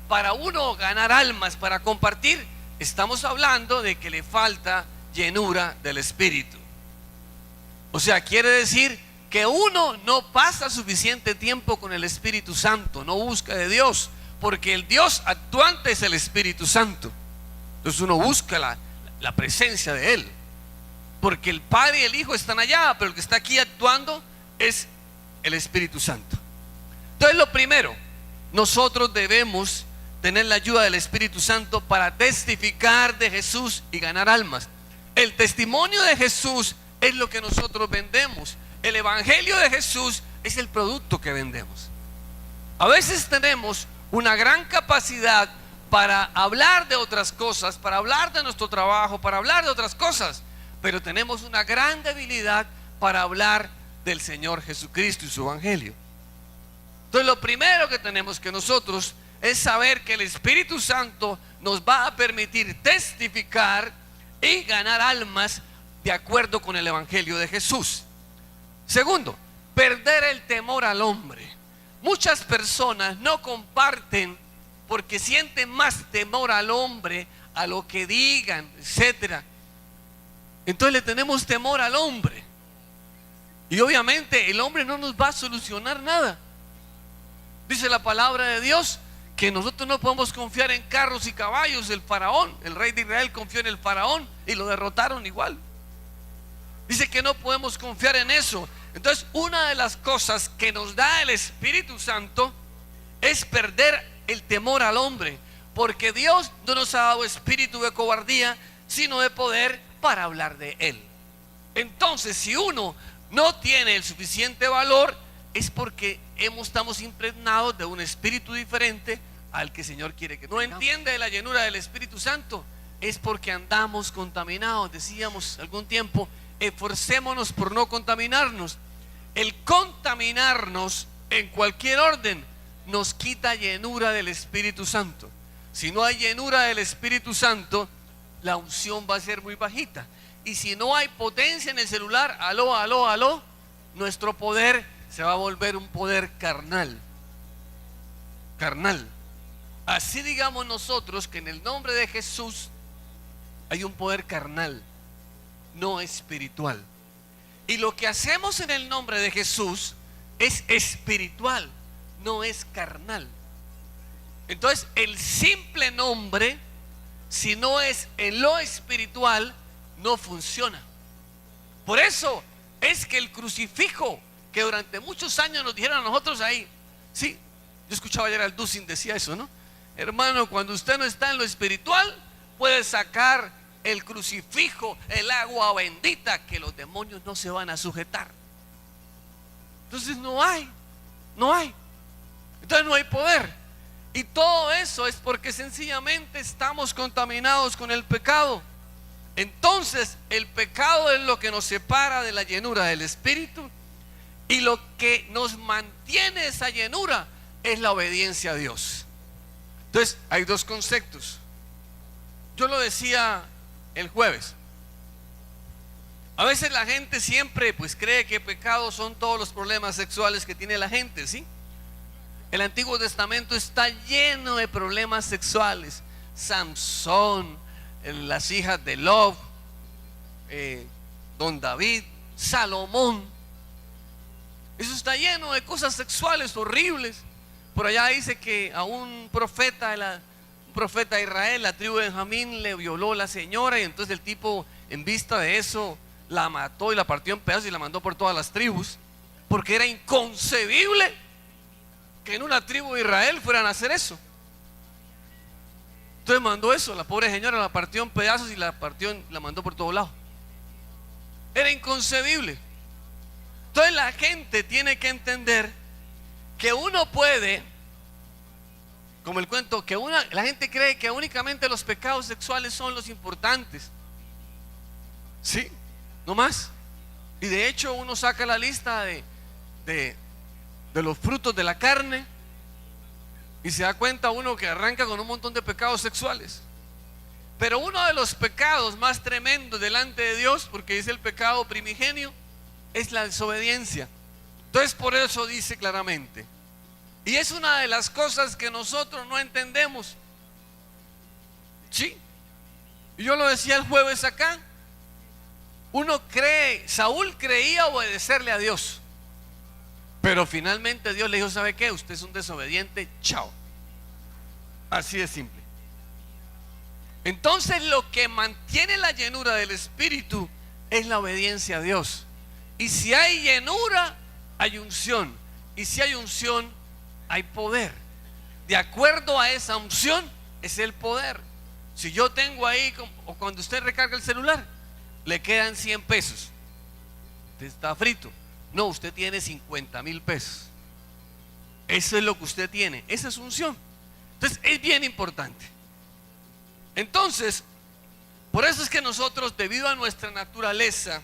para uno ganar almas, para compartir, estamos hablando de que le falta llenura del Espíritu. O sea, quiere decir que uno no pasa suficiente tiempo con el Espíritu Santo, no busca de Dios, porque el Dios actuante es el Espíritu Santo. Entonces uno busca la presencia de Él, porque el Padre y el Hijo están allá, pero el que está aquí actuando es el Espíritu Santo. Entonces, lo primero, nosotros debemos tener la ayuda del Espíritu Santo para testificar de Jesús y ganar almas. El testimonio de Jesús es lo que nosotros vendemos. El evangelio de Jesús es el producto que vendemos. A veces tenemos una gran capacidad para hablar de otras cosas, para hablar de nuestro trabajo, para hablar de otras cosas, pero tenemos una gran debilidad para hablar del Señor Jesucristo y su evangelio. Entonces, lo primero que tenemos que nosotros es saber que el Espíritu Santo nos va a permitir testificar y ganar almas de acuerdo con el evangelio de Jesús. Segundo, perder el temor al hombre. Muchas personas no comparten porque sienten más temor al hombre, a lo que digan, etcétera. Entonces le tenemos temor al hombre, y obviamente el hombre no nos va a solucionar nada. Dice la palabra de Dios que nosotros no podemos confiar en carros y caballos. El faraón, el rey de Israel, confió en el faraón y lo derrotaron igual. Dice que no podemos confiar en eso. Entonces, una de las cosas que nos da el Espíritu Santo es perder el temor al hombre, porque Dios no nos ha dado espíritu de cobardía, sino de poder para hablar de Él. Entonces, si uno no tiene el suficiente valor, es porque estamos impregnados de un espíritu diferente al que el Señor quiere que no entiende de la llenura del Espíritu Santo. Es porque andamos contaminados. Decíamos algún tiempo, esforcémonos por no contaminarnos. El contaminarnos en cualquier orden nos quita llenura del Espíritu Santo. Si no hay llenura del Espíritu Santo, la unción va a ser muy bajita. Y si no hay potencia en el celular, aló, nuestro poder se va a volver un poder carnal. Así digamos nosotros que en el nombre de Jesús hay un poder carnal, no espiritual. Y lo que hacemos en el nombre de Jesús es espiritual, no es carnal. Entonces, el simple nombre, si no es en lo espiritual, no funciona. Por eso es que el crucifijo, que durante muchos años nos dijeron a nosotros ahí, sí, yo escuchaba ayer al Dusin decía eso, ¿no? Hermano, cuando usted no está en lo espiritual, puede sacar el crucifijo, el agua bendita, que los demonios no se van a sujetar. Entonces no hay. Entonces no hay poder. Y todo eso es porque sencillamente estamos contaminados con el pecado. Entonces el pecado es lo que nos separa de la llenura del Espíritu, y lo que nos mantiene esa llenura es la obediencia a Dios. Entonces hay dos conceptos. Yo lo decía el jueves. A veces la gente siempre pues cree que pecados son todos los problemas sexuales que tiene la gente, ¿sí? El Antiguo Testamento está lleno de problemas sexuales. Samson, las hijas de Lob, don David, Salomón. Eso está lleno de cosas sexuales horribles. Por allá dice que a un profeta de Israel, la tribu de Benjamín, le violó la señora, y entonces el tipo, en vista de eso, la mató y la partió en pedazos y la mandó por todas las tribus, porque era inconcebible que en una tribu de Israel fueran a hacer eso. Entonces mandó eso, la pobre señora la partió en pedazos y la mandó por todos lados. Era inconcebible. Entonces la gente tiene que entender que uno puede, como el cuento, que la gente cree que únicamente los pecados sexuales son los importantes. Sí, no más. Y de hecho uno saca la lista de los frutos de la carne y se da cuenta uno que arranca con un montón de pecados sexuales. Pero uno de los pecados más tremendos delante de Dios, porque dice el pecado primigenio, es la desobediencia. Entonces por eso dice claramente Y es una de las cosas que nosotros no entendemos. Sí. Y yo lo decía el jueves acá. Uno cree, Saúl creía obedecerle a Dios, pero finalmente Dios le dijo: ¿sabe qué? Usted es un desobediente, chao. Así de simple. Entonces lo que mantiene la llenura del Espíritu es la obediencia a Dios. Y si hay llenura, hay unción. Y si hay unción, hay poder. De acuerdo a esa unción es el poder. Si yo tengo ahí, o cuando usted recarga el celular, le quedan 100 pesos, usted está frito. No, usted tiene 50,000 pesos. Eso es lo que usted tiene, esa es unción. Entonces es bien importante. Entonces, por eso es que nosotros, debido a nuestra naturaleza,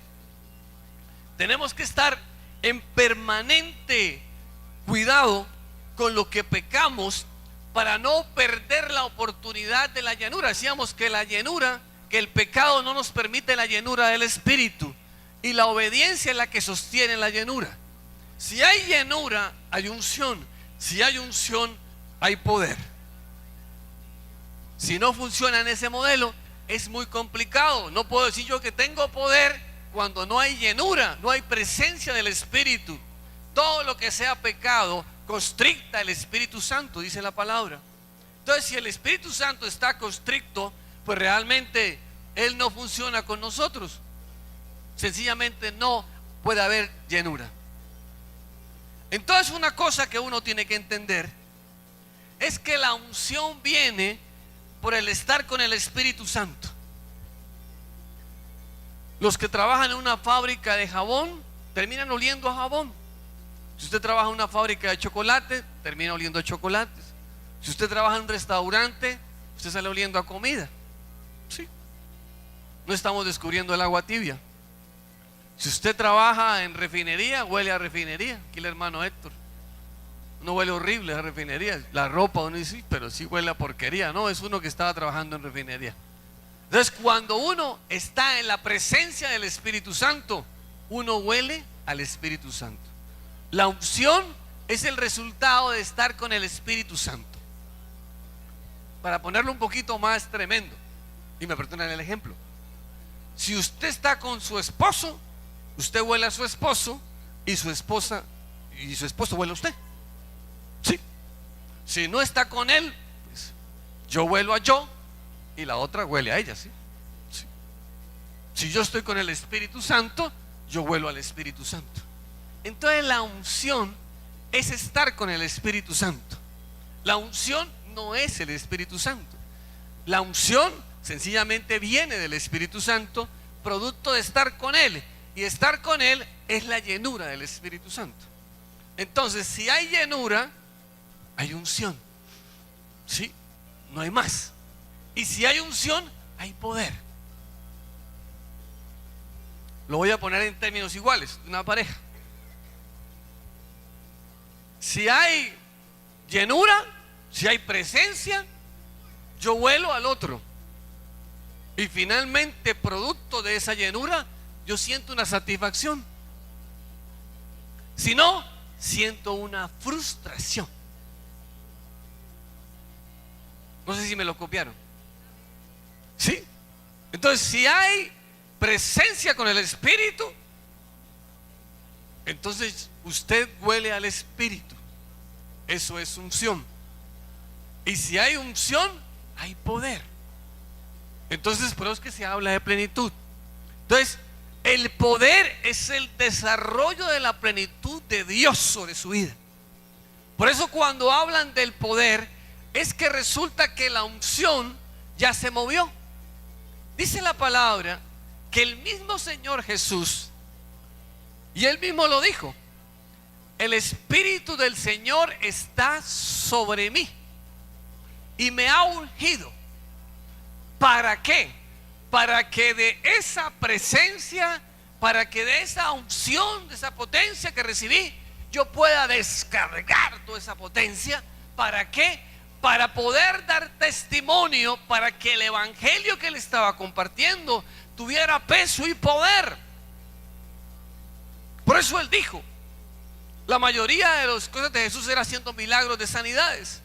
tenemos que estar en permanente cuidado con lo que pecamos, para no perder la oportunidad de la llenura. Decíamos que la llenura, que el pecado no nos permite la llenura del Espíritu, y la obediencia es la que sostiene la llenura. Si hay llenura, hay unción. Si hay unción, hay poder. Si no funciona en ese modelo, es muy complicado. No puedo decir yo que tengo poder cuando no hay llenura, no hay presencia del Espíritu. Todo lo que sea pecado constricta el Espíritu Santo, dice la palabra. Entonces, si el Espíritu Santo está constricto, pues realmente Él no funciona con nosotros. Sencillamente no puede haber llenura. Entonces, una cosa que uno tiene que entender es que la unción viene por el estar con el Espíritu Santo. Los que trabajan en una fábrica de jabón terminan oliendo a jabón. Si usted trabaja en una fábrica de chocolate, termina oliendo a chocolates. Si usted trabaja en un restaurante, usted sale oliendo a comida. Sí. No estamos descubriendo el agua tibia. Si usted trabaja en refinería, huele a refinería. Aquí el hermano Héctor. No huele horrible a refinería. La ropa, uno dice, pero sí huele a porquería. No, es uno que estaba trabajando en refinería. Entonces, cuando uno está en la presencia del Espíritu Santo, uno huele al Espíritu Santo. La unción es el resultado de estar con el Espíritu Santo. Para ponerlo un poquito más tremendo, y me perdonan el ejemplo, si usted está con su esposo, usted huele a su esposo, y su esposo huele a usted. Sí. Si no está con él, pues yo huelo a yo, y la otra huele a ella. ¿Sí? Sí. Si yo estoy con el Espíritu Santo, yo huelo al Espíritu Santo. Entonces la unción es estar con el Espíritu Santo. La unción no es el Espíritu Santo. La unción sencillamente viene del Espíritu Santo, producto de estar con Él. Y estar con Él es la llenura del Espíritu Santo. Entonces, si hay llenura, hay unción. ¿Sí? No hay más. Y si hay unción, hay poder. Lo voy a poner en términos iguales, de una pareja. Si hay llenura, si hay presencia, yo huelo al otro. Y finalmente, producto de esa llenura, yo siento una satisfacción. Si no, siento una frustración. No sé si me lo copiaron. ¿Sí? Entonces, si hay presencia con el Espíritu, entonces usted huele al Espíritu. Eso es unción. Y si hay unción, hay poder. Entonces, por eso es que se habla de plenitud. Entonces, el poder es el desarrollo de la plenitud de Dios sobre su vida. Por eso cuando hablan del poder, es que resulta que la unción ya se movió. Dice la palabra que el mismo Señor Jesús, y Él mismo lo dijo: el Espíritu del Señor está sobre mí y me ha ungido. ¿Para qué? Para que de esa presencia, para que de esa unción, de esa potencia que recibí, yo pueda descargar toda esa potencia. ¿Para qué? Para poder dar testimonio, para que el evangelio que él estaba compartiendo tuviera peso y poder. Por eso él dijo: La mayoría de las cosas de Jesús era haciendo milagros de sanidades.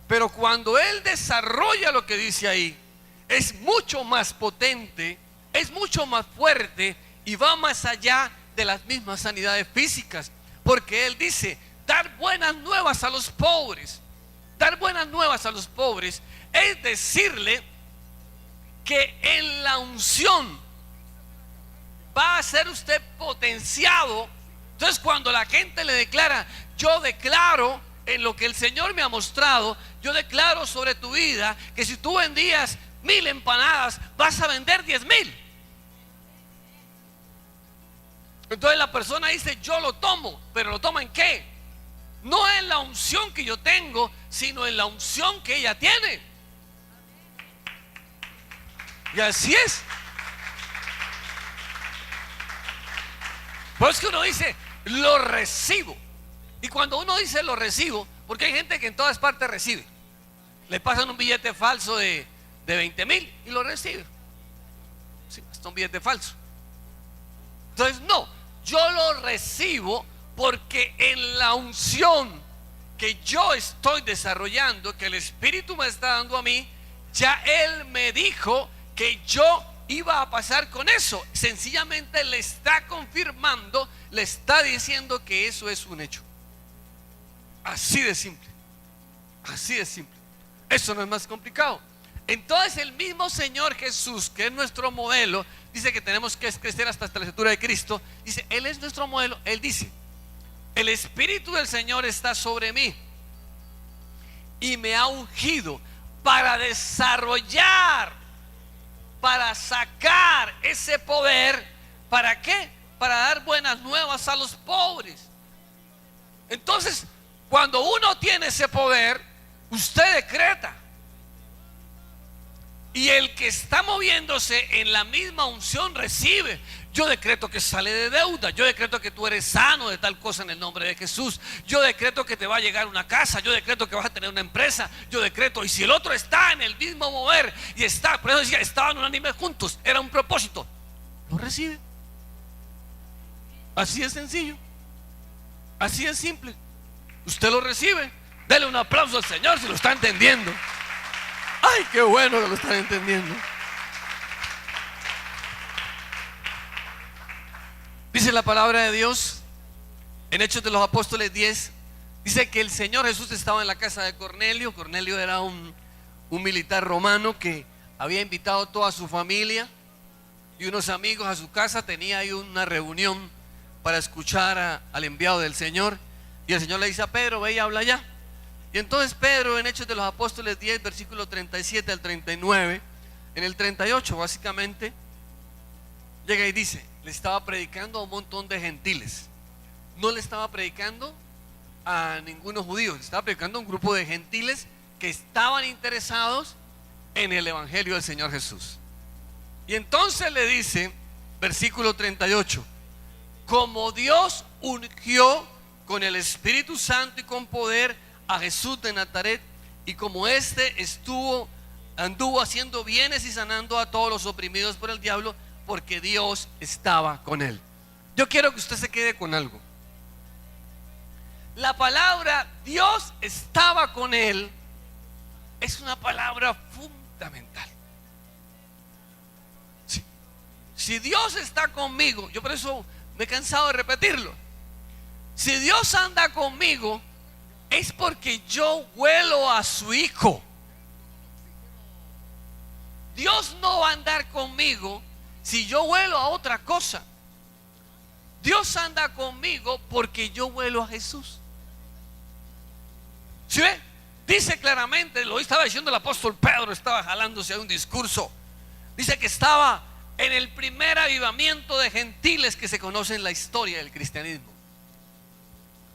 Pero cuando Él desarrolla lo que dice ahí, es mucho más potente, es mucho más fuerte y va más allá de las mismas sanidades físicas. Porque Él dice, dar buenas nuevas a los pobres. Dar buenas nuevas a los pobres es decirle que en la unción va a ser usted potenciado. Entonces cuando la gente le declara, yo declaro en lo que el Señor me ha mostrado, yo declaro sobre tu vida que si tú vendías 1000 empanadas, vas a vender 10,000. Entonces la persona dice, yo lo tomo, pero ¿lo toma en qué? No en la unción que yo tengo, sino en la unción que ella tiene. Y así es. Por eso es que uno dice, lo recibo. Y cuando uno dice lo recibo, porque hay gente que en todas partes recibe, le pasan un billete falso de 20,000 y lo recibe. Sí, hasta un billete falso. Entonces no, yo lo recibo porque en la unción que yo estoy desarrollando, que el Espíritu me está dando a mí, ya Él me dijo que yo iba a pasar con eso. Sencillamente le está confirmando, le está diciendo que eso es un hecho. Así de simple. Así de simple. Eso no es más complicado. Entonces el mismo Señor Jesús, que es nuestro modelo, dice que tenemos que crecer hasta la estatura de Cristo. Dice, Él es nuestro modelo. Él dice, el Espíritu del Señor está sobre mí y me ha ungido para desarrollar, para sacar ese poder. ¿Para qué? Para dar buenas nuevas a los pobres. Entonces, cuando uno tiene ese poder, usted decreta. Y el que está moviéndose en la misma unción recibe. Yo decreto que sale de deuda. Yo decreto que tú eres sano de tal cosa en el nombre de Jesús. Yo decreto que te va a llegar una casa. Yo decreto que vas a tener una empresa. Yo decreto. Y si el otro está en el mismo mover y está, por eso decía, estaban unánimes juntos, era un propósito, lo recibe. Así es sencillo. Así es simple. Usted lo recibe. Dele un aplauso al Señor si lo está entendiendo. Ay, qué bueno que lo están entendiendo. Dice la palabra de Dios en Hechos de los Apóstoles 10. Dice que el Señor Jesús estaba en la casa de Cornelio. Cornelio era un militar romano que había invitado a toda su familia y unos amigos a su casa. Tenía ahí una reunión para escuchar al enviado del Señor. Y el Señor le dice a Pedro, ve y habla allá. Y entonces Pedro, en Hechos de los Apóstoles 10, versículo 37 al 39, en el 38 básicamente, llega y dice, le estaba predicando a un montón de gentiles. No le estaba predicando a ningunos judíos, le estaba predicando a un grupo de gentiles que estaban interesados en el evangelio del Señor Jesús. Y entonces le dice, versículo 38, como Dios ungió con el Espíritu Santo y con poder a Jesús de Nazaret, y como éste anduvo haciendo bienes y sanando a todos los oprimidos por el diablo, porque Dios estaba con él. Yo quiero que usted se quede con algo. La palabra Dios estaba con él es una palabra fundamental. Si Dios está conmigo, yo por eso me he cansado de repetirlo. Si Dios anda conmigo, es porque yo huelo a su Hijo. Dios no va a andar conmigo si yo huelo a otra cosa. Dios anda conmigo porque yo huelo a Jesús. ¿Sí ve? Dice claramente, lo estaba diciendo el apóstol Pedro, estaba jalándose a un discurso. Dice que estaba en el primer avivamiento de gentiles que se conoce en la historia del cristianismo.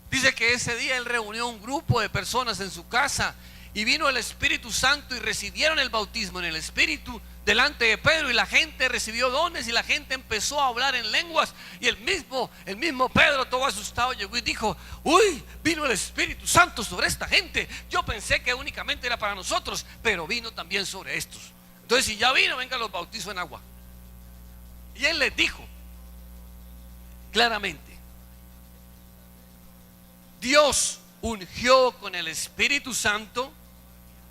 Dice que ese día él reunió un grupo de personas en su casa y vino el Espíritu Santo y recibieron el bautismo en el Espíritu delante de Pedro, y la gente recibió dones y la gente empezó a hablar en lenguas, y el mismo Pedro, todo asustado, llegó y dijo, uy, vino el Espíritu Santo sobre esta gente. Yo pensé que únicamente era para nosotros, pero vino también sobre estos. Entonces si ya vino, venga, los bautizo en agua. Y él les dijo claramente, Dios ungió con el Espíritu Santo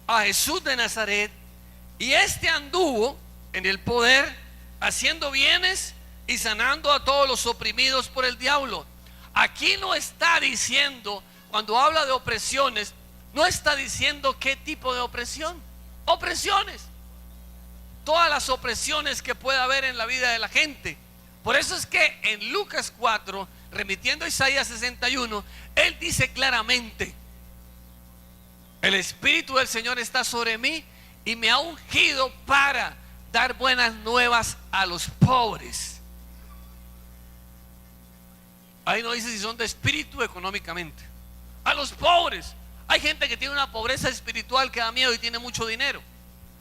a Jesús de Nazaret, y este anduvo en el poder, haciendo bienes y sanando a todos los oprimidos por el diablo. Aquí no está diciendo, cuando habla de opresiones, no está diciendo qué tipo de opresión. Opresiones, todas las opresiones que pueda haber en la vida de la gente. Por eso es que en Lucas 4, remitiendo a Isaías 61, él dice claramente: el Espíritu del Señor está sobre mí y me ha ungido para dar buenas nuevas a los pobres. Ahí no dice si son de espíritu o económicamente. A los pobres. Hay gente que tiene una pobreza espiritual que da miedo y tiene mucho dinero,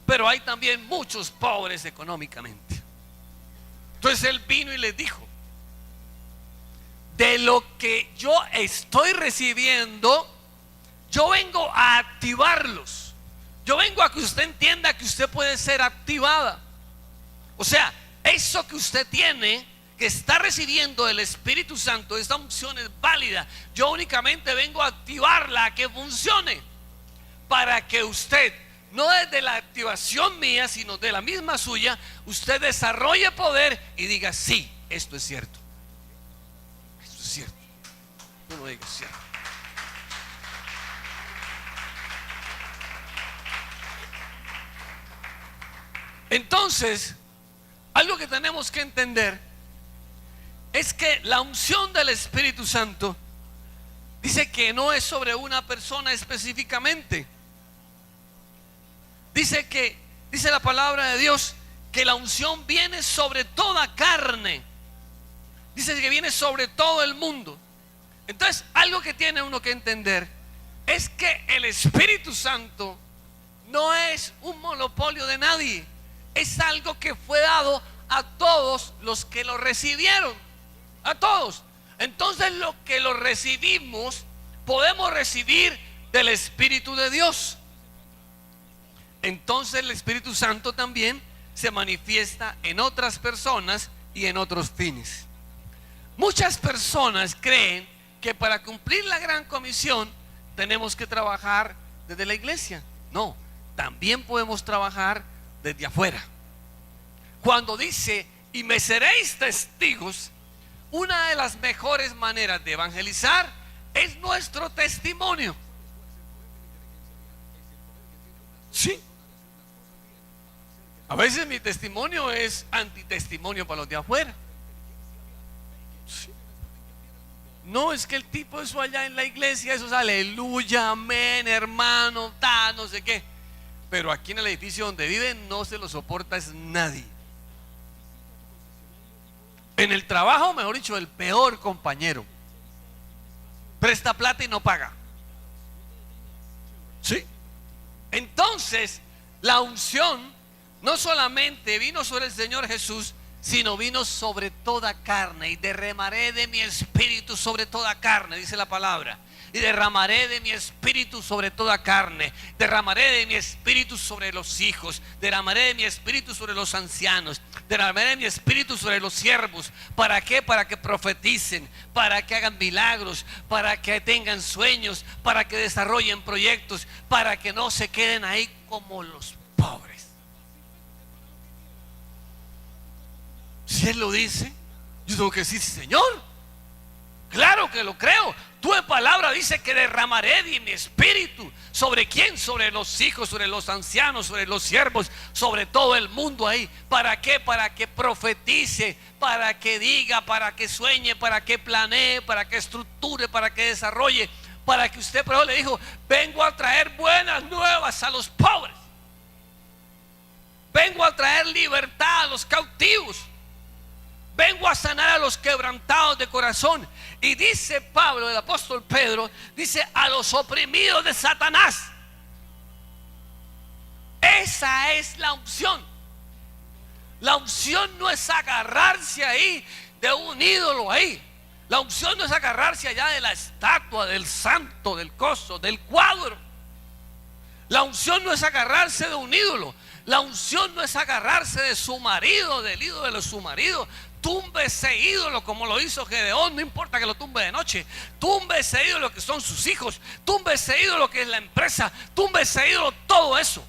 pero hay también muchos pobres económicamente. Entonces él vino y les dijo: de lo que yo estoy recibiendo, yo vengo a activarlos. Yo vengo a que usted entienda que usted puede ser activada. O sea, eso que usted tiene, que está recibiendo del Espíritu Santo, esta unción es válida. Yo únicamente vengo a activarla, a que funcione, para que usted, no desde la activación mía, sino de la misma suya, usted desarrolle poder y diga: sí, esto es cierto. Esto es cierto. Yo no digo cierto. Entonces, algo que tenemos que entender es que la unción del Espíritu Santo dice que no es sobre una persona específicamente. Dice la palabra de Dios que la unción viene sobre toda carne. Dice que viene sobre todo el mundo. Entonces, algo que tiene uno que entender es que el Espíritu Santo no es un monopolio de nadie. Es algo que fue dado a todos los que lo recibieron. A todos. Entonces, lo que lo recibimos, podemos recibir del Espíritu de Dios. Entonces el Espíritu Santo también se manifiesta en otras personas y en otros fines. Muchas personas creen que para cumplir la gran comisión tenemos que trabajar desde la iglesia. No, también podemos trabajar desde afuera. Cuando dice: y me seréis testigos, una de las mejores maneras de evangelizar es nuestro testimonio. Sí. A veces mi testimonio es antitestimonio para los de afuera. Sí. No, es que el tipo, eso allá en la iglesia, eso es aleluya, amén, hermano, no sé qué. Pero aquí en el edificio donde viven no se lo soporta es nadie. En el trabajo, mejor dicho, el peor compañero. Presta plata y no paga. Sí. Entonces, la unción no solamente vino sobre el Señor Jesús, sino vino sobre toda carne. Y derramaré de mi espíritu sobre toda carne, dice la palabra. Y derramaré de mi espíritu sobre toda carne. Derramaré de mi espíritu sobre los hijos. Derramaré de mi espíritu sobre los ancianos. Derramaré de mi espíritu sobre los siervos. ¿Para qué? Para que profeticen, para que hagan milagros, para que tengan sueños, para que desarrollen proyectos, para que no se queden ahí como los pobres. Si Él lo dice, yo tengo que decir: Señor, claro que lo creo. Tu palabra dice que derramaré de mi espíritu. ¿Sobre quién? Sobre los hijos, sobre los ancianos, sobre los siervos, sobre todo el mundo ahí. ¿Para qué? Para que profetice, para que diga, para que sueñe, para que planee, para que estructure, para que desarrolle, para que usted, por ejemplo, le dijo: vengo a traer buenas nuevas a los pobres. Vengo a traer libertad a los cautivos. Vengo a sanar a los quebrantados de corazón. Y dice Pablo, el apóstol Pedro, dice: a los oprimidos de Satanás. Esa es la unción. La unción no es agarrarse ahí de un ídolo ahí. La unción no es agarrarse allá de la estatua, del santo, del coso, del cuadro. La unción no es agarrarse de un ídolo. La unción no es agarrarse de su marido, del ídolo de su marido. Tumbe ese ídolo como lo hizo Gedeón, no importa que lo tumbe de noche. Tumbe ese ídolo que son sus hijos. Tumbe ese ídolo que es la empresa. Tumbe ese ídolo, todo eso.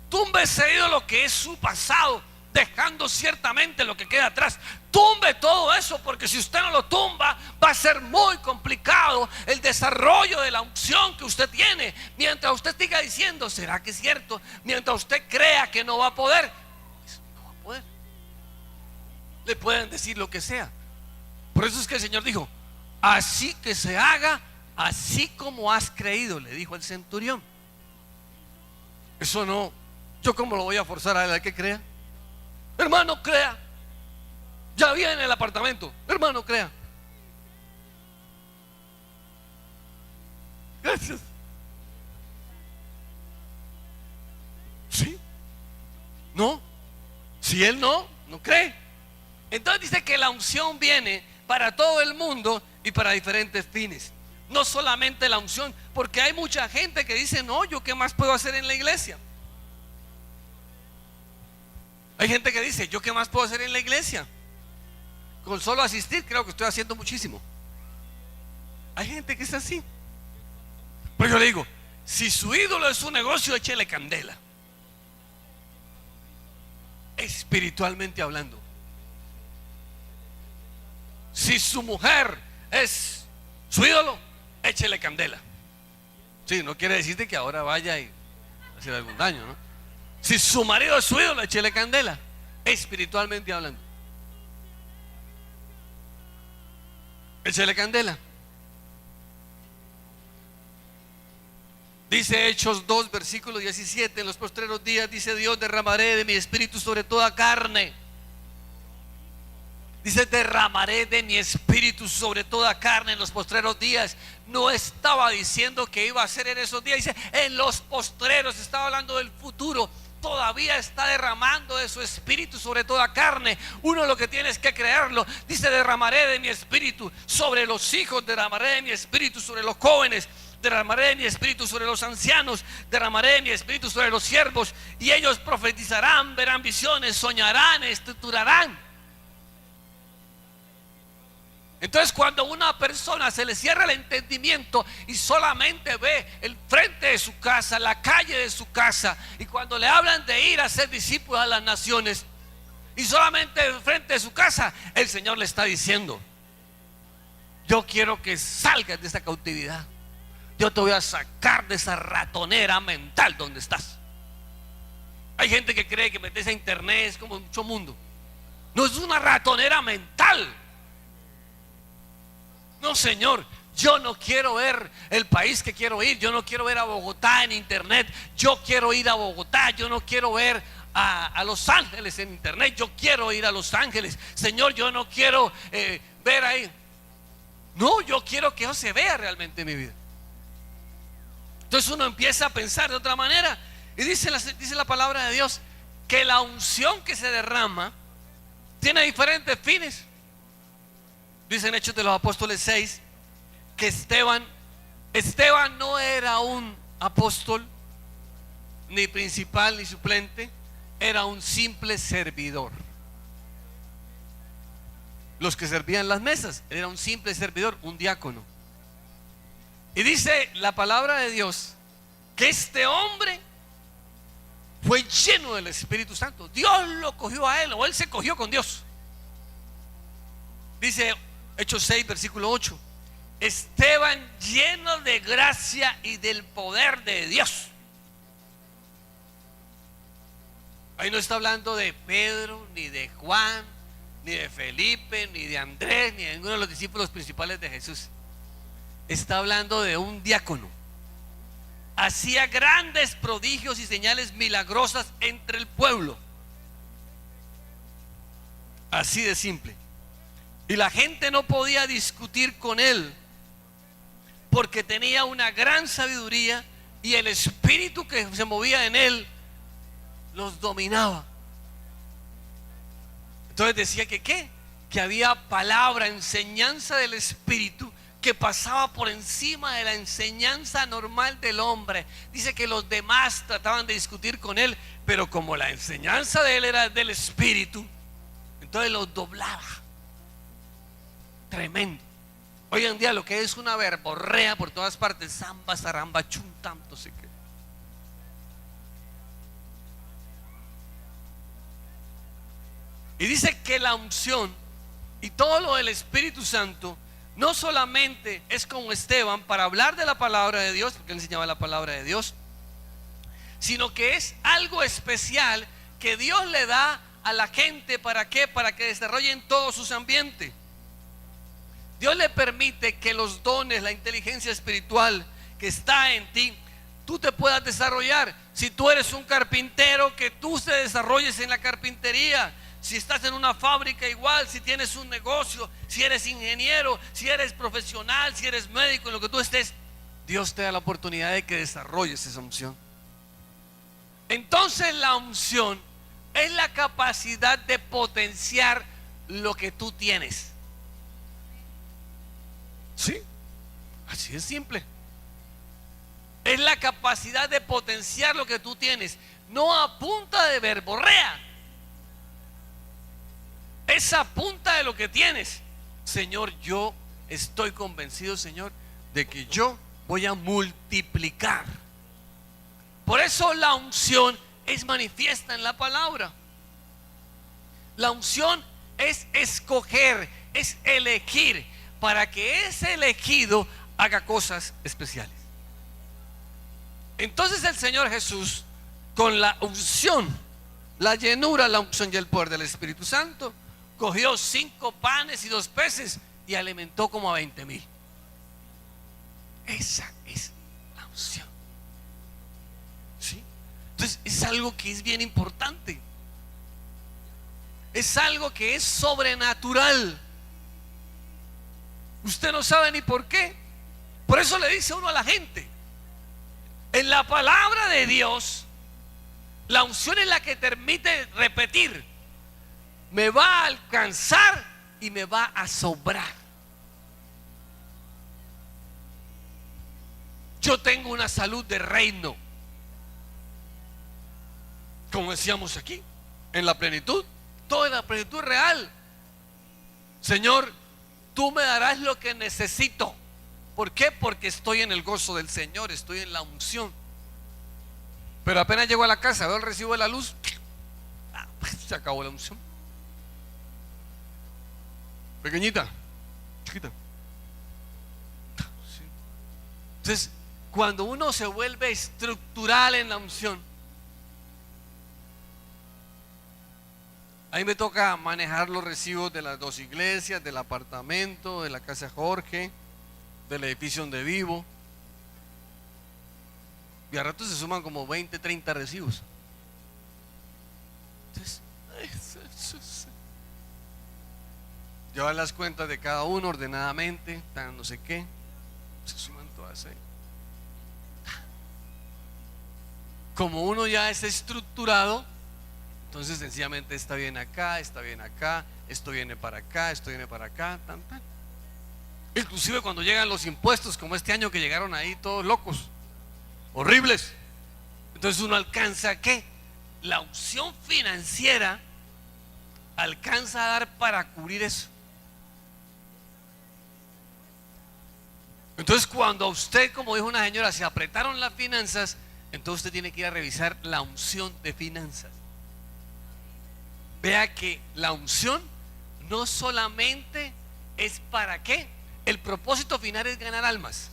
Tumbe ese ídolo que es su pasado, dejando ciertamente lo que queda atrás. Tumbe todo eso, porque si usted no lo tumba, va a ser muy complicado el desarrollo de la unción que usted tiene. Mientras usted siga diciendo, ¿será que es cierto? Mientras usted crea que no va a poder, no va a poder. Le pueden decir lo que sea. Por eso es que el Señor dijo, así que se haga, así como has creído, le dijo el centurión. Eso no, yo cómo lo voy a forzar a él a que crea. Hermano, crea. Ya viene el apartamento. Hermano, crea. Gracias. ¿Sí? ¿No? Si él no cree. Entonces dice que la unción viene para todo el mundo y para diferentes fines. No solamente la unción, porque hay mucha gente que dice, no, ¿yo qué más puedo hacer en la iglesia? Hay gente que dice, ¿yo qué más puedo hacer en la iglesia? Con solo asistir creo que estoy haciendo muchísimo. Hay gente que es así. Pero yo le digo, si su ídolo es su negocio, échele candela. Espiritualmente hablando. Si su mujer es su ídolo, échele candela. Sí, no quiere decirte que ahora vaya y hacer algún daño, ¿no? Si su marido es su ídolo, échele candela. Espiritualmente hablando, échele candela. Dice Hechos 2, versículo 17: en los postreros días, dice Dios, derramaré de mi espíritu sobre toda carne. Dice, derramaré de mi espíritu sobre toda carne en los postreros días. No estaba diciendo que iba a ser en esos días. Dice, en los postreros, estaba hablando del futuro. Todavía está derramando de su espíritu sobre toda carne. Uno lo que tiene es que creerlo. Dice, derramaré de mi espíritu sobre los hijos, derramaré de mi espíritu sobre los jóvenes, derramaré de mi espíritu sobre los ancianos, derramaré de mi espíritu sobre los siervos, y ellos profetizarán, verán visiones, soñarán, estructurarán. Entonces, cuando a una persona se le cierra el entendimiento y solamente ve el frente de su casa, la calle de su casa, y cuando le hablan de ir a ser discípulos a las naciones y solamente el frente de su casa, el Señor le está diciendo, yo quiero que salgas de esta cautividad. Yo te voy a sacar de esa ratonera mental donde estás. Hay gente que cree que meterse a internet es como mucho mundo. No, es una ratonera mental. No, Señor, yo no quiero ver el país que quiero ir. Yo no quiero ver a Bogotá en internet. Yo quiero ir a Bogotá. Yo no quiero ver a Los Ángeles en internet. Yo quiero ir a Los Ángeles. Señor, yo no quiero ver ahí. No, yo quiero que eso se vea realmente en mi vida. Entonces uno empieza a pensar de otra manera. Y dice la palabra de Dios que la unción que se derrama tiene diferentes fines. Dice en Hechos de los Apóstoles 6 que Esteban no era un apóstol, ni principal ni suplente, era un simple servidor. Los que servían las mesas, era un simple servidor, un diácono. Y dice la palabra de Dios que este hombre fue lleno del Espíritu Santo. Dios lo cogió a él, o él se cogió con Dios. Dice Hechos 6, versículo 8: Esteban lleno de gracia y del poder de Dios. Ahí no está hablando de Pedro, ni de Juan, ni de Felipe, ni de Andrés, ni de ninguno de los discípulos principales de Jesús. Está hablando de un diácono. Hacía grandes prodigios y señales milagrosas entre el pueblo. Así de simple. Y la gente no podía discutir con él, porque tenía una gran sabiduría y el espíritu que se movía en él los dominaba. Entonces decía que había palabra, enseñanza del espíritu que pasaba por encima de la enseñanza normal del hombre. Dice que los demás trataban de discutir con él, pero como la enseñanza de él era del Espíritu, entonces los doblaba. Tremendo. Hoy en día lo que es una verborrea por todas partes, samba, zaramba, chum, tanto sé qué. Y dice que la unción y todo lo del Espíritu Santo no solamente es como Esteban para hablar de la palabra de Dios, porque él enseñaba la palabra de Dios, sino que es algo especial que Dios le da a la gente. ¿Para qué? Para que desarrollen todos sus ambientes. Dios le permite que los dones, la inteligencia espiritual que está en ti, tú te puedas desarrollar. Si tú eres un carpintero, que tú te desarrolles en la carpintería. Si estás en una fábrica, igual. Si tienes un negocio, si eres ingeniero, si eres profesional, si eres médico, en lo que tú estés, Dios te da la oportunidad de que desarrolles esa unción. Entonces la unción es la capacidad de potenciar lo que tú tienes. Sí, así es simple. Es la capacidad de potenciar lo que tú tienes, no a punta de verborrea. Es a punta de lo que tienes. Señor, yo estoy convencido, Señor, de que yo voy a multiplicar. Por eso la unción es manifiesta en la palabra. La unción es escoger, es elegir, para que ese elegido haga cosas especiales. Entonces el Señor Jesús, con la unción, la llenura, la unción y el poder del Espíritu Santo, cogió 5 panes y 2 peces y alimentó como a 20,000. Esa es la unción. ¿Sí? Entonces es algo que es bien importante. Es algo que es sobrenatural. Usted no sabe ni por qué. Por eso le dice uno a la gente: en la palabra de Dios, la unción es la que permite repetir: me va a alcanzar y me va a sobrar. Yo tengo una salud de reino, como decíamos aquí, en la plenitud. Toda la plenitud real. Señor, tú me darás lo que necesito. ¿Por qué? Porque estoy en el gozo del Señor, estoy en la unción. Pero apenas llego a la casa, veo el recibo de la luz, se acabó la unción. Pequeñita, chiquita. Sí. Entonces, cuando uno se vuelve estructural en la unción, a mí me toca manejar los recibos de las 2 iglesias, del apartamento, de la casa Jorge, del edificio donde vivo. Y a rato se suman como 20, 30 recibos. Entonces, llevar las cuentas de cada uno ordenadamente, tan no sé qué, se suman todas ahí. Como uno ya es estructurado, entonces sencillamente está bien acá, esto viene para acá, esto viene para acá, tan. Inclusive cuando llegan los impuestos, como este año que llegaron ahí todos locos, horribles, entonces uno alcanza ¿qué? La unción financiera alcanza a dar para cubrir eso. Entonces cuando a usted, como dijo una señora, se apretaron las finanzas, entonces usted tiene que ir a revisar la unción de finanzas. Vea que la unción no solamente es para qué, el propósito final es ganar almas.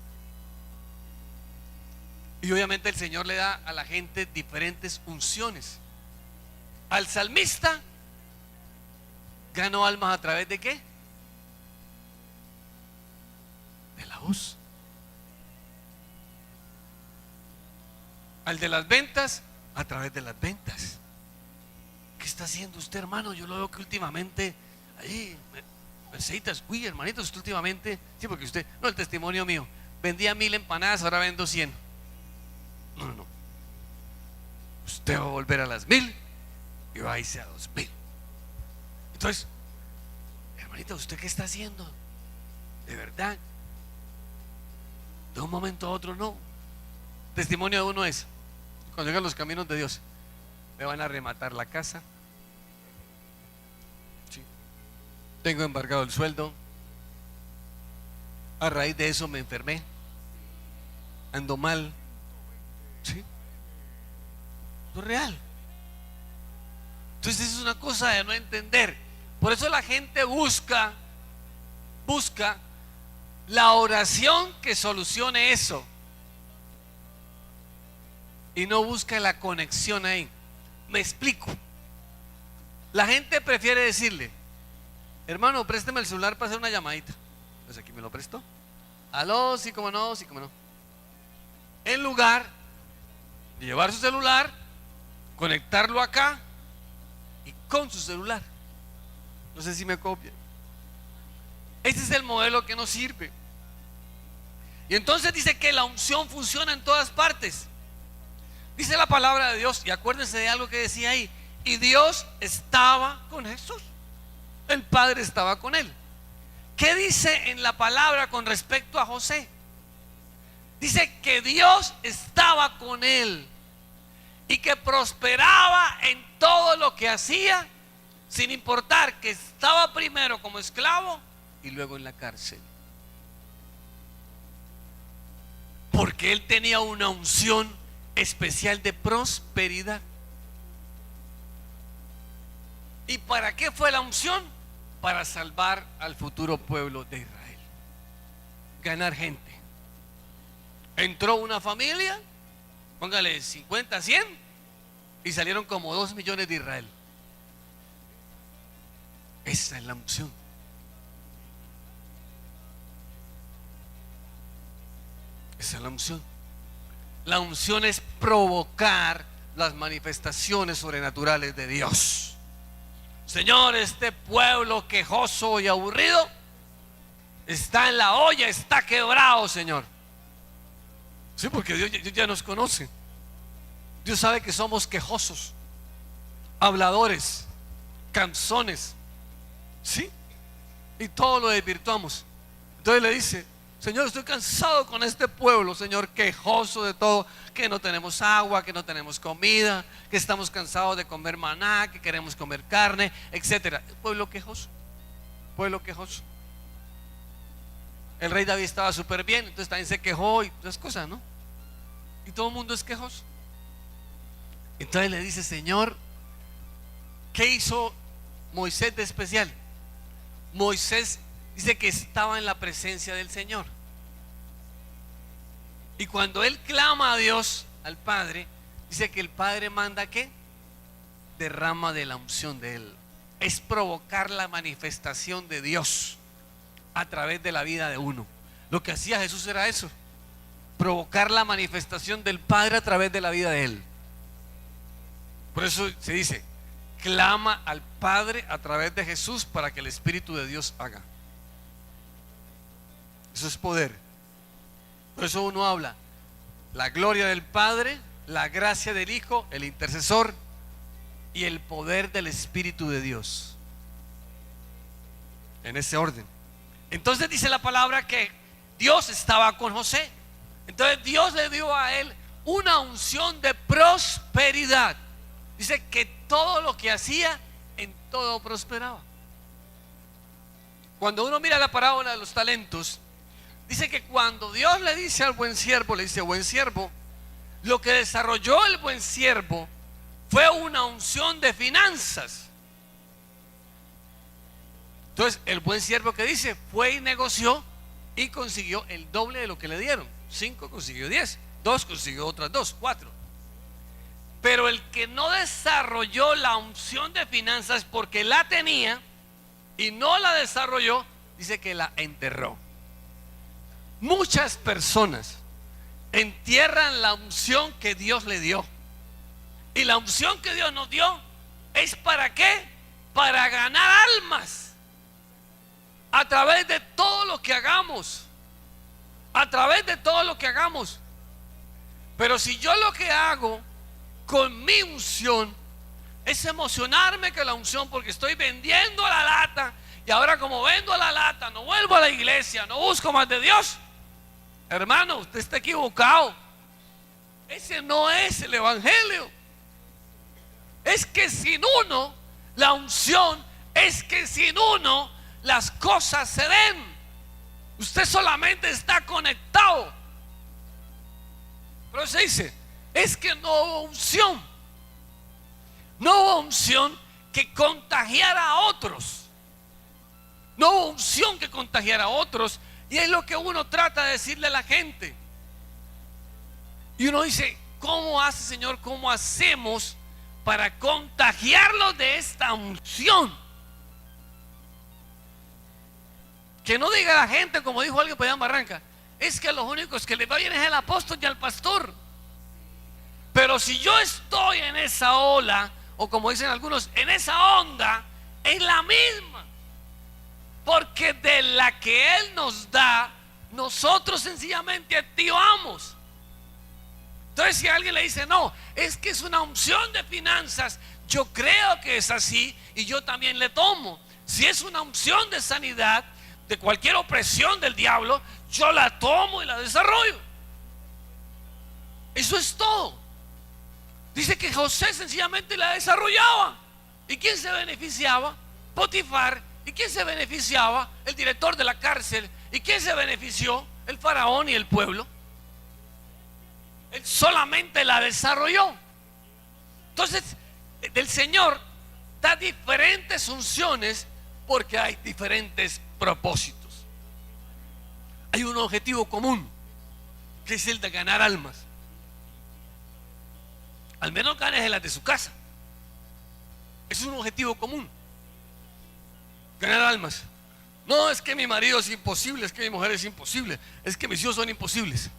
Y obviamente el Señor le da a la gente diferentes unciones. Al salmista ganó almas a través de qué? De la voz. Al de las ventas, a través de las ventas. ¿Qué está haciendo usted, hermano? Yo lo veo que últimamente ahí, Merceditas, uy, hermanitos, usted últimamente, sí, porque usted, no, el testimonio mío, vendía 1000 empanadas, ahora vendo 100. No. Usted va a volver a las 1000 y va a irse a 2000. Entonces, hermanita, ¿usted qué está haciendo? De verdad, De un momento a otro no. Testimonio de uno es, cuando llegan los caminos de Dios, me van a rematar la casa, sí, tengo embargado el sueldo, a raíz de eso me enfermé, ando mal, sí, eso es real. Entonces es una cosa de no entender. Por eso la gente busca la oración que solucione eso y no busca la conexión ahí. Me explico. La gente prefiere decirle: hermano, présteme el celular para hacer una llamadita. Pues aquí me lo prestó. Aló, sí, cómo no, sí, cómo no. En lugar de llevar su celular, conectarlo acá y con su celular. No sé si me copian. Este es el modelo que nos sirve. Y entonces dice que la unción funciona en todas partes. Dice la palabra de Dios, y acuérdense de algo que decía ahí: y Dios estaba con Jesús, el Padre estaba con él. ¿Qué dice en la palabra con respecto a José? Dice que Dios estaba con él y que prosperaba en todo lo que hacía, sin importar que estaba primero como esclavo y luego en la cárcel, porque él tenía una unción especial de prosperidad. ¿Y para qué fue la unción? Para salvar al futuro pueblo de Israel, ganar gente. Entró una familia, póngale 50, 100, y salieron como 2 millones de Israel. Esa es la unción. Esa es la unción. La unción es provocar las manifestaciones sobrenaturales de Dios. Señor, este pueblo quejoso y aburrido está en la olla, está quebrado, Señor. Sí, porque Dios ya nos conoce. Dios sabe que somos quejosos, habladores, canzones, ¿sí? Y todo lo desvirtuamos. Entonces le dice: Señor, estoy cansado con este pueblo, Señor, quejoso de todo, que no tenemos agua, que no tenemos comida, que estamos cansados de comer maná, que queremos comer carne, etcétera. Pueblo quejoso, pueblo quejoso. El rey David estaba súper bien, entonces también se quejó y esas cosas, ¿no? Y todo el mundo es quejoso. Entonces le dice: Señor, ¿qué hizo Moisés de especial? Moisés dice que estaba en la presencia del Señor. Y cuando él clama a Dios, al Padre, dice que el Padre manda ¿qué? Derrama de la unción de él. Es provocar la manifestación de Dios a través de la vida de uno. Lo que hacía Jesús era eso: provocar la manifestación del Padre a través de la vida de él. Por eso se dice: clama al Padre a través de Jesús para que el Espíritu de Dios haga. Eso es poder. Por eso uno habla la gloria del Padre, la gracia del Hijo, el intercesor, y el poder del Espíritu de Dios, en ese orden. Entonces dice la palabra que Dios estaba con José. Entonces Dios le dio a él una unción de prosperidad. Dice que todo lo que hacía, en todo prosperaba. Cuando uno mira la parábola de los talentos, dice que cuando Dios le dice al buen siervo, le dice: buen siervo, lo que desarrolló el buen siervo fue una unción de finanzas. Entonces el buen siervo, que dice, fue y negoció y consiguió el doble de lo que le dieron. 5 consiguió 10, 2 consiguió otras 2, 4. Pero el que no desarrolló la unción de finanzas porque la tenía y no la desarrolló, dice que la enterró. Muchas personas entierran la unción que Dios le dio. Y la unción que Dios nos dio es ¿para qué? Para ganar almas a través de todo lo que hagamos. A través de todo lo que hagamos. Pero si yo lo que hago con mi unción es emocionarme con la unción porque estoy vendiendo la lata, y ahora como vendo la lata no vuelvo a la iglesia, no busco más de Dios, Hermano, usted está equivocado. Ese no es el evangelio. Es que sin uno, la unción, es que sin uno, las cosas se den. Usted solamente está conectado. Pero se dice, es que no hubo unción. No hubo unción que contagiara a otros. No hubo unción que contagiara a otros. Y es lo que uno trata de decirle a la gente. Y uno dice, ¿cómo hace, Señor? ¿Cómo hacemos para contagiarlos de esta unción? Que no diga la gente, como dijo alguien por allá en Barranca, es que a los únicos que les va bien es el apóstol y al pastor. Pero si yo estoy en esa ola, o como dicen algunos, en esa onda, es la misma. Porque de la que Él nos da, nosotros sencillamente activamos. Entonces, si alguien le dice, no, es que es una unción de finanzas, yo creo que es así y yo también le tomo. Si es una unción de sanidad, de cualquier opresión del diablo, yo la tomo y la desarrollo. Eso es todo. Dice que José sencillamente la desarrollaba. ¿Y quién se beneficiaba? Potifar. ¿Y quién se beneficiaba? El director de la cárcel. ¿Y quién se benefició? El faraón y el pueblo. Él solamente la desarrolló. Entonces, del Señor da diferentes unciones porque hay diferentes propósitos. Hay un objetivo común, que es el de ganar almas. Al menos ganes en las de su casa. Es un objetivo común. Ganar almas. No es que mi marido es imposible, es que mi mujer es imposible, es que mis hijos son imposibles.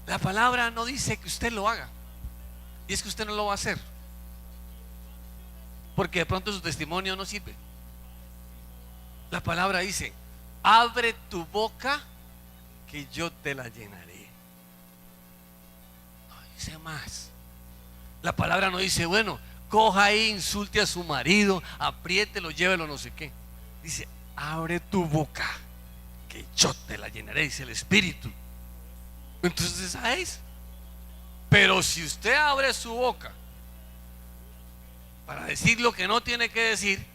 La palabra no dice que usted lo haga. Y es que usted no lo va a hacer. Porque de pronto su testimonio no sirve. La palabra dice, abre tu boca que yo te la llenaré. No dice más. La palabra no dice, bueno, coja ahí, insulte a su marido, apriételo, llévelo, no sé qué. Dice, abre tu boca que yo te la llenaré, dice el Espíritu. Entonces, ¿sabes? Pero si usted abre su boca para decir lo que no tiene que decir,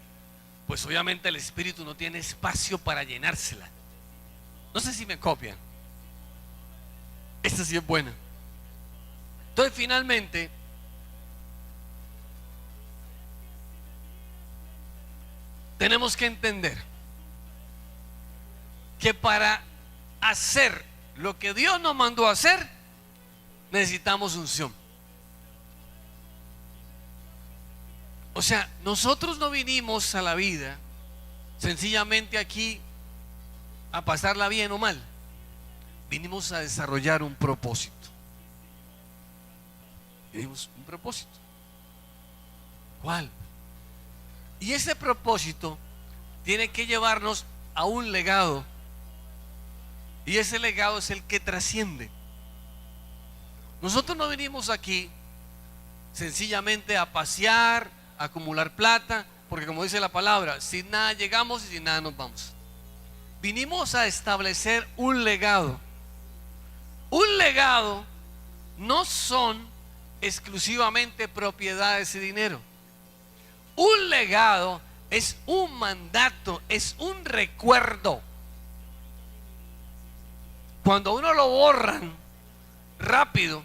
pues obviamente el Espíritu no tiene espacio para llenársela. No sé si me copian. Esta sí es buena. Entonces, finalmente, tenemos que entender que para hacer lo que Dios nos mandó a hacer, necesitamos unción. O sea, nosotros no vinimos a la vida sencillamente aquí a pasarla bien o mal. Vinimos a desarrollar un propósito. Vinimos un propósito. ¿Cuál? Y ese propósito tiene que llevarnos a un legado. Y ese legado es el que trasciende. Nosotros no venimos aquí sencillamente a pasear, a acumular plata, porque como dice la palabra, sin nada llegamos y sin nada nos vamos. Vinimos a establecer un legado. Un legado no son exclusivamente propiedades y dinero. Un legado es un mandato, es un recuerdo. Cuando uno lo borran rápido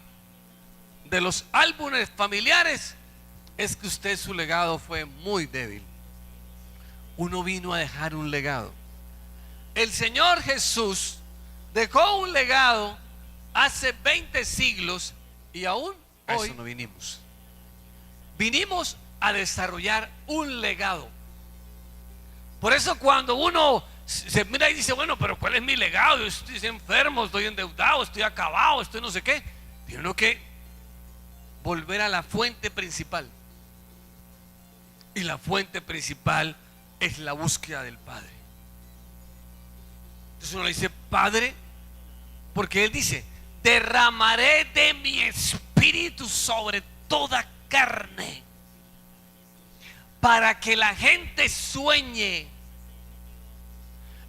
de los álbumes familiares, es que usted, su legado fue muy débil. Uno vino a dejar un legado. El Señor Jesús dejó un legado hace 20 siglos y aún hoy eso no vinimos. Vinimos a desarrollar un legado. Por eso cuando uno se mira y dice, bueno, pero ¿cuál es mi legado? Yo estoy enfermo, estoy endeudado, estoy acabado, estoy no sé qué. Tiene que volver a la fuente principal. Y la fuente principal es la búsqueda del Padre. Entonces uno le dice, Padre, porque Él dice, derramaré de mi espíritu sobre toda carne, para que la gente sueñe.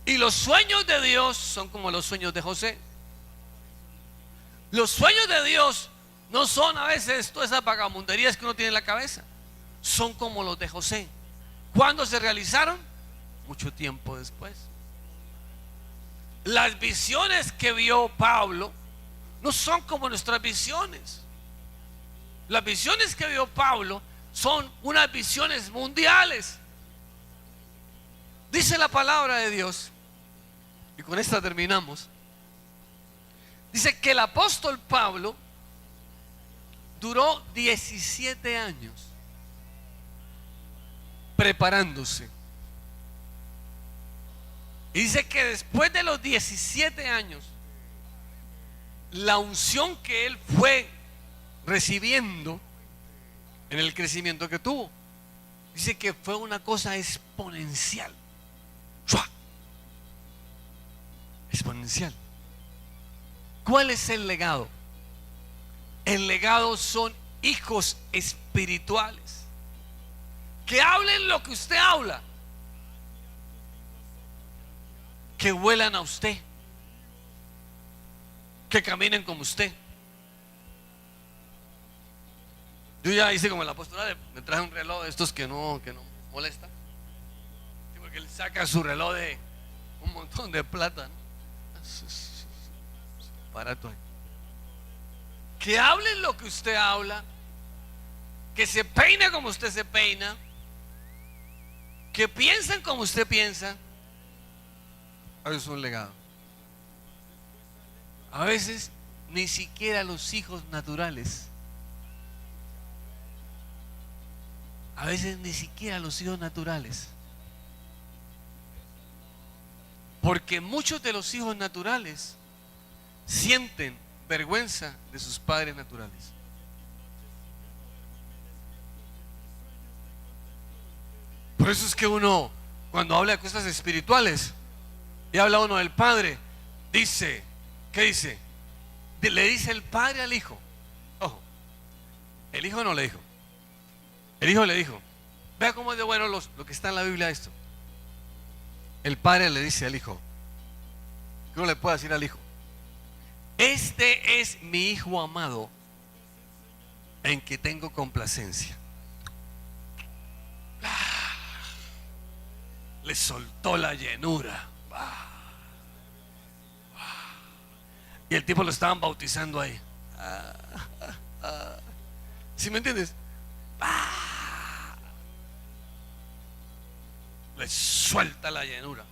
Y los sueños de Dios son como los sueños de José. Los sueños de Dios no son a veces todas esas vagamunderías que uno tiene en la cabeza. Son como los de José. ¿Cuándo se realizaron? Mucho tiempo después. Las visiones que vio Pablo no son como nuestras visiones. Las visiones que vio Pablo son unas visiones mundiales. Dice la palabra de Dios, y con esta terminamos. Dice que el apóstol Pablo duró 17 años preparándose. Y dice que después de los 17 años, la unción que él fue recibiendo en el crecimiento que tuvo, dice que fue una cosa exponencial. ¡Shua! Exponencial. ¿Cuál es el legado? El legado son hijos espirituales que hablen lo que usted habla, que huelan a usted, que caminen como usted. Yo ya hice como el apostolado, me traje un reloj de estos que no molesta, porque él saca su reloj de un montón de plata, ¿no? Barato ahí. Que hablen lo que usted habla, que se peine como usted se peina, que piensen como usted piensa. Eso es un legado. A veces ni siquiera los hijos naturales, a veces ni siquiera los hijos naturales, porque muchos de los hijos naturales sienten vergüenza de sus padres naturales. Por eso es que uno, cuando habla de cosas espirituales y habla uno del padre, dice, ¿qué dice? Le dice el padre al hijo. Ojo, el hijo no le dijo, el hijo le dijo. Vea cómo es de bueno lo que está en la Biblia esto. El padre le dice al hijo, ¿qué uno le puede decir al hijo? Este es mi hijo amado, en que tengo complacencia. Le soltó la llenura. Y el tipo lo estaban bautizando ahí. ¿Sí me entiendes? Le suelta la llenura.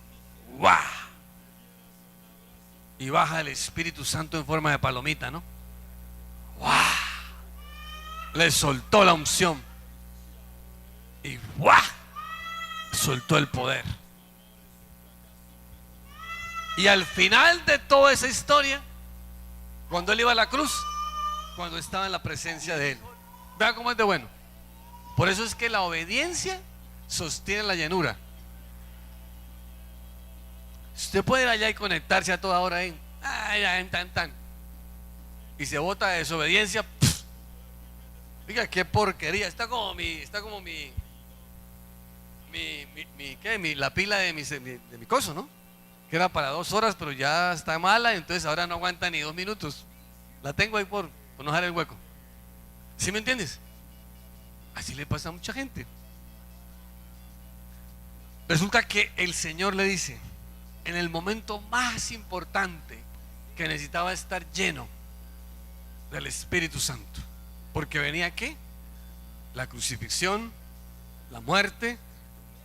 Y baja el Espíritu Santo en forma de palomita, ¿no? Le soltó la unción. Y soltó el poder. Y al final de toda esa historia, cuando él iba a la cruz, cuando estaba en la presencia de él, vea cómo es de bueno. Por eso es que la obediencia sostiene la llenura. Usted puede ir allá y conectarse a toda hora ahí, y se bota de desobediencia. Diga, qué porquería. Está como la pila de mi coso, ¿no? Que era para 2 horas, pero ya está mala, entonces ahora no aguanta ni 2 minutos. La tengo ahí por no dejar el hueco. ¿Sí me entiendes? Así le pasa a mucha gente. Resulta que el Señor le dice, en el momento más importante, que necesitaba estar lleno del Espíritu Santo, porque venía ¿qué? La crucifixión, la muerte,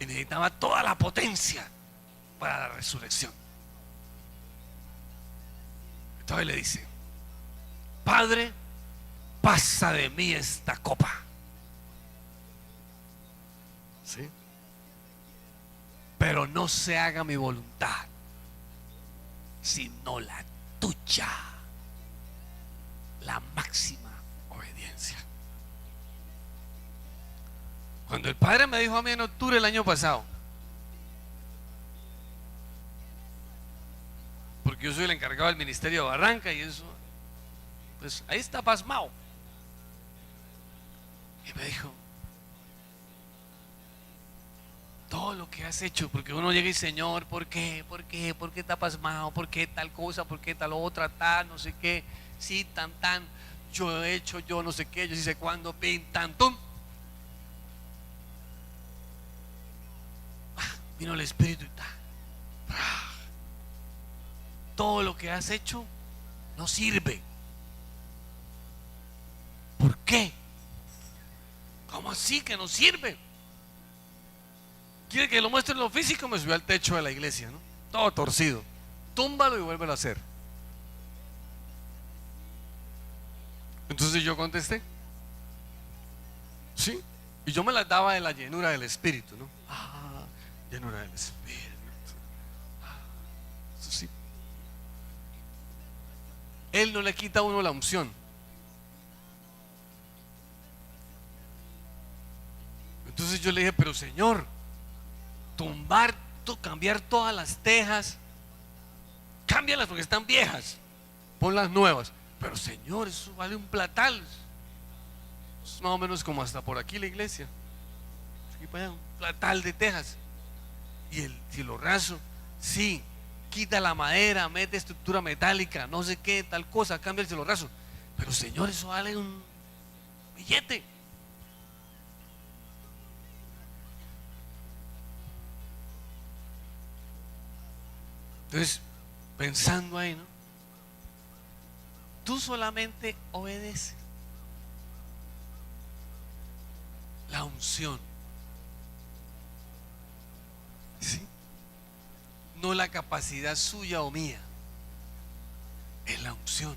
y necesitaba toda la potencia para la resurrección. Entonces le dice, Padre, pasa de mí esta copa. ¿Sí? Pero no se haga mi voluntad, sino la tuya. La máxima obediencia. Cuando el Padre me dijo a mí en octubre del año pasado, porque yo soy el encargado del ministerio de Barranca y eso, pues ahí está pasmado. Y me dijo, todo lo que has hecho, porque uno llega y Señor, ¿por qué? ¿Por qué? ¿Por qué está pasmado? ¿Por qué tal cosa? ¿Por qué tal otra? Tal, no sé qué. sí, tan, yo he hecho, yo no sé qué, yo sí sé cuándo, pin, tan, tum. Vino el Espíritu y ta. Todo lo que has hecho no sirve. ¿Por qué? ¿Cómo así que no sirve? ¿Quiere que lo muestre en lo físico? Me subió al techo de la iglesia, ¿no? Todo torcido. Túmbalo y vuélvelo a hacer. Entonces yo contesté, sí. Y yo me las daba de la llenura del Espíritu, ¿no? Llenura del Espíritu. Eso sí. Él no le quita a uno la unción. Entonces yo le dije, pero Señor, cambiar todas las tejas, cámbialas porque están viejas, pon las nuevas. Pero Señor, eso vale un platal. Es más o menos como hasta por aquí la iglesia. Aquí para allá, un platal de tejas. Y el cielo raso, sí, quita la madera, mete estructura metálica, no sé qué, tal cosa, cambia el cielo raso. Pero Señor, eso vale un billete. Entonces, pensando ahí, ¿no? Tú solamente obedeces. La unción. ¿Sí? No la capacidad suya o mía. Es la unción.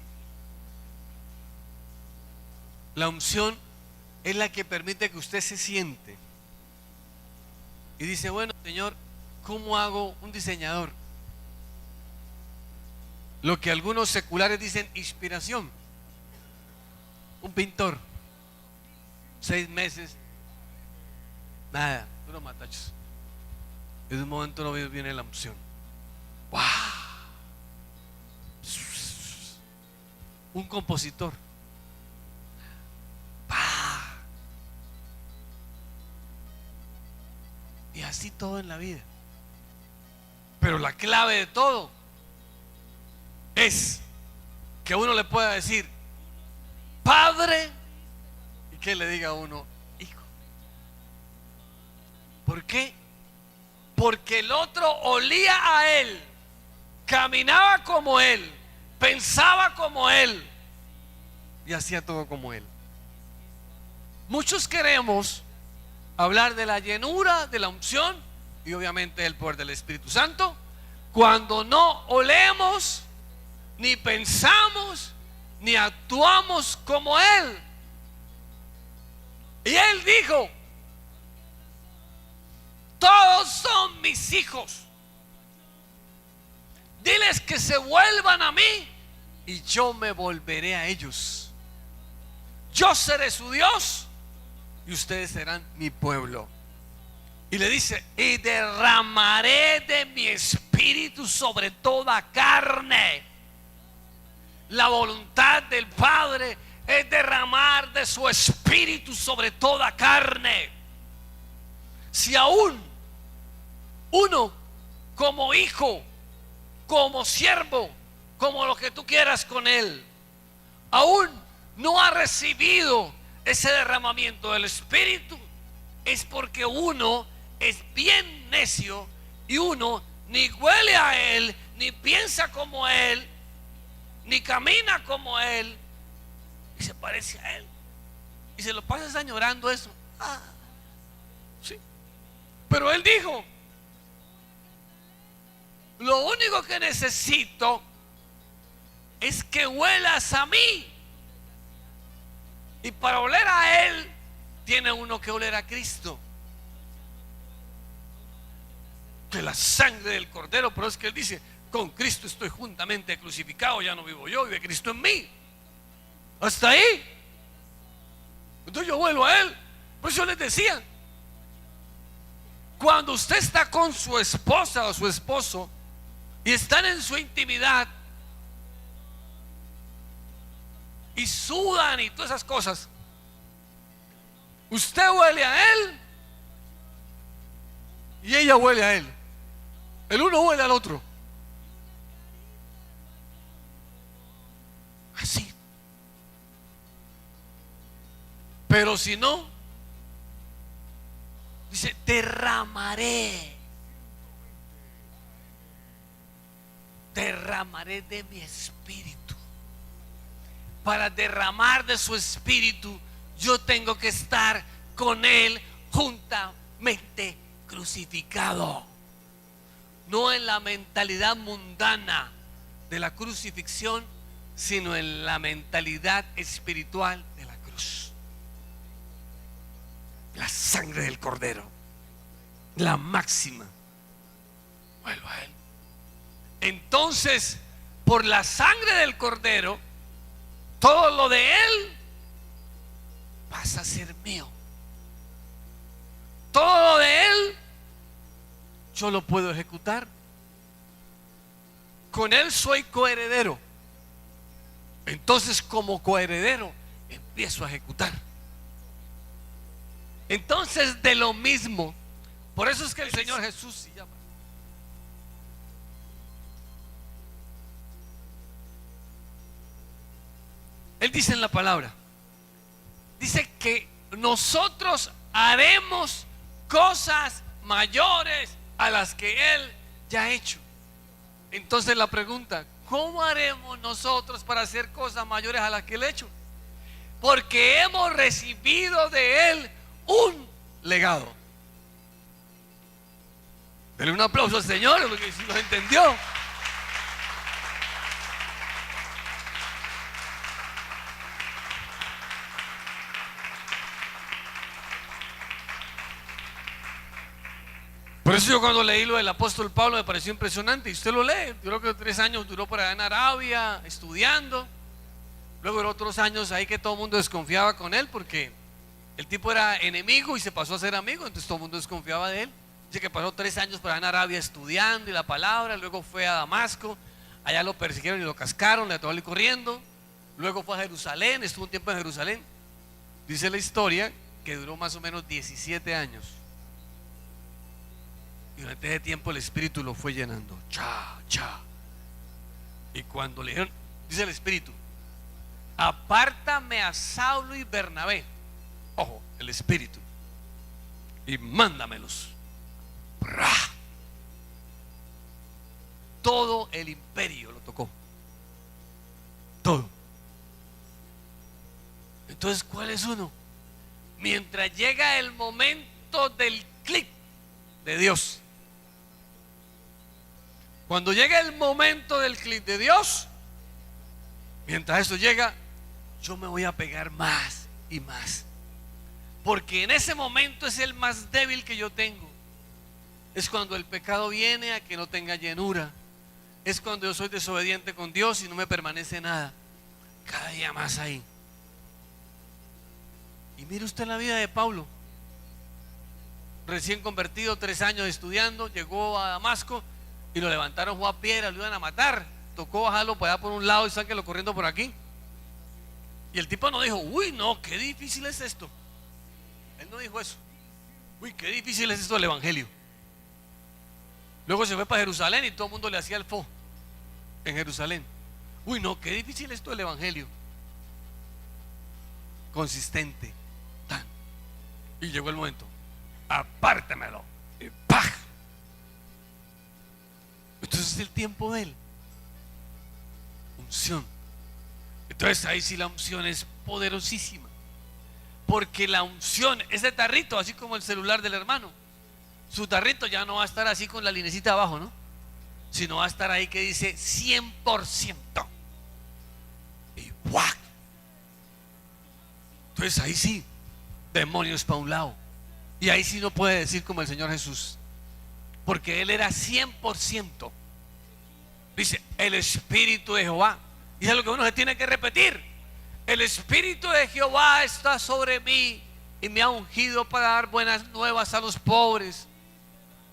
La unción es la que permite que usted se siente y dice, bueno, Señor, ¿cómo hago un diseñador? Lo que algunos seculares dicen inspiración. Un pintor, 6 meses, nada, unos matachos. Y de un momento no viene la unción. ¡Wow! Un compositor. ¡Pah! Y así todo en la vida. Pero la clave de todo es que uno le pueda decir Padre y que le diga a uno Hijo. ¿Por qué? Porque el otro olía a él, caminaba como él, pensaba como él y hacía todo como él. Muchos queremos hablar de la llenura, de la unción y obviamente del poder del Espíritu Santo cuando no olemos, ni pensamos, ni actuamos como Él. Y Él dijo, todos son mis hijos, diles que se vuelvan a mí y yo me volveré a ellos. Yo seré su Dios y ustedes serán mi pueblo. Y le dice, y derramaré de mi espíritu sobre toda carne. La voluntad del Padre es derramar de su espíritu sobre toda carne. Si aún uno como hijo, como siervo, como lo que tú quieras con él, aún no ha recibido ese derramamiento del espíritu, es porque uno es bien necio y uno ni huele a él, ni piensa como él, ni camina como él y se parece a él y se lo pasas añorando eso. Sí. Pero él dijo, lo único que necesito es que huelas a mí, y para oler a él tiene uno que oler a Cristo, que la sangre del Cordero. Pero es que él dice, con Cristo estoy juntamente crucificado, ya no vivo yo, vive Cristo en mí. Hasta ahí. Entonces yo vuelvo a él. Por eso les decía, cuando usted está con su esposa o su esposo y están en su intimidad y sudan y todas esas cosas, usted huele a él y ella huele a él. El uno huele al otro. Así. Pero si no, dice, derramaré de mi espíritu. Para derramar de su espíritu, yo tengo que estar con él juntamente crucificado. No en la mentalidad mundana de la crucifixión, sino en la mentalidad espiritual de la cruz. La sangre del Cordero, la máxima. Vuelvo a él. Entonces, por la sangre del Cordero, todo lo de él pasa a ser mío. Todo lo de él yo lo puedo ejecutar. Con él soy coheredero. Entonces, como coheredero, empiezo a ejecutar. Entonces, de lo mismo, por eso es que el Señor Jesús se llama. Él dice en la palabra, dice que nosotros haremos cosas mayores a las que Él ya ha hecho. Entonces la pregunta, ¿cómo haremos nosotros para hacer cosas mayores a las que Él ha hecho? Porque hemos recibido de Él un legado. Denle un aplauso al Señor, porque si lo entendió. Por eso yo cuando leí lo del apóstol Pablo me pareció impresionante. Y usted lo lee. Yo creo que 3 años duró por allá en Arabia estudiando. Luego duró otros años ahí que todo el mundo desconfiaba con él, porque el tipo era enemigo y se pasó a ser amigo. Entonces todo el mundo desconfiaba de él. Dice que pasó 3 años por allá en Arabia estudiando y la palabra. Luego fue a Damasco. Allá lo persiguieron y lo cascaron, le tocó ir corriendo. Luego fue a Jerusalén, estuvo un tiempo en Jerusalén. Dice la historia que duró más o menos 17 años. Y durante ese tiempo el Espíritu lo fue llenando. Y cuando le dijeron, dice el Espíritu, apártame a Saulo y Bernabé. Ojo, el Espíritu. Y mándamelos. Todo el imperio lo tocó. Todo. Entonces, ¿cuál es uno? Mientras llega el momento del clic de Dios. Cuando llega el momento del clic de Dios, mientras eso llega, yo me voy a pegar más y más. Porque en ese momento es el más débil que yo tengo. Es cuando el pecado viene a que no tenga llenura. Es cuando yo soy desobediente con Dios y no me permanece nada. Cada día más ahí. Y mire usted la vida de Pablo. Recién convertido, 3 años estudiando, llegó a Damasco y lo levantaron a piedra, lo iban a matar. Tocó bajarlo para allá por un lado y sáquenlo corriendo por aquí. Y el tipo no dijo, uy, no, qué difícil es esto. Él no dijo eso. Uy, qué difícil es esto del evangelio. Luego se fue para Jerusalén y todo el mundo le hacía el fo en Jerusalén. Uy, no, qué difícil es esto del evangelio. Consistente. Tan. Y llegó el momento. Apártemelo. Y ¡pah! Entonces es el tiempo de él. Unción. Entonces ahí sí la unción es poderosísima. Porque la unción, ese tarrito, así como el celular del hermano, su tarrito ya no va a estar así con la linecita abajo, ¿no? Sino va a estar ahí que dice 100%. Y ¡guac! Entonces ahí sí, demonios para un lado. Y ahí sí no puede decir como el Señor Jesús. Porque Él era 100%. Dice, el Espíritu de Jehová. Y es lo que uno se tiene que repetir. El Espíritu de Jehová está sobre mí y me ha ungido para dar buenas nuevas a los pobres,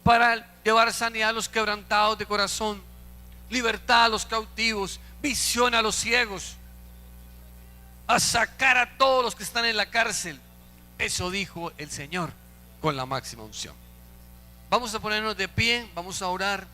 para llevar sanidad a los quebrantados de corazón, libertad a los cautivos, visión a los ciegos, a sacar a todos los que están en la cárcel. Eso dijo el Señor con la máxima unción. Vamos a ponernos de pie, vamos a orar.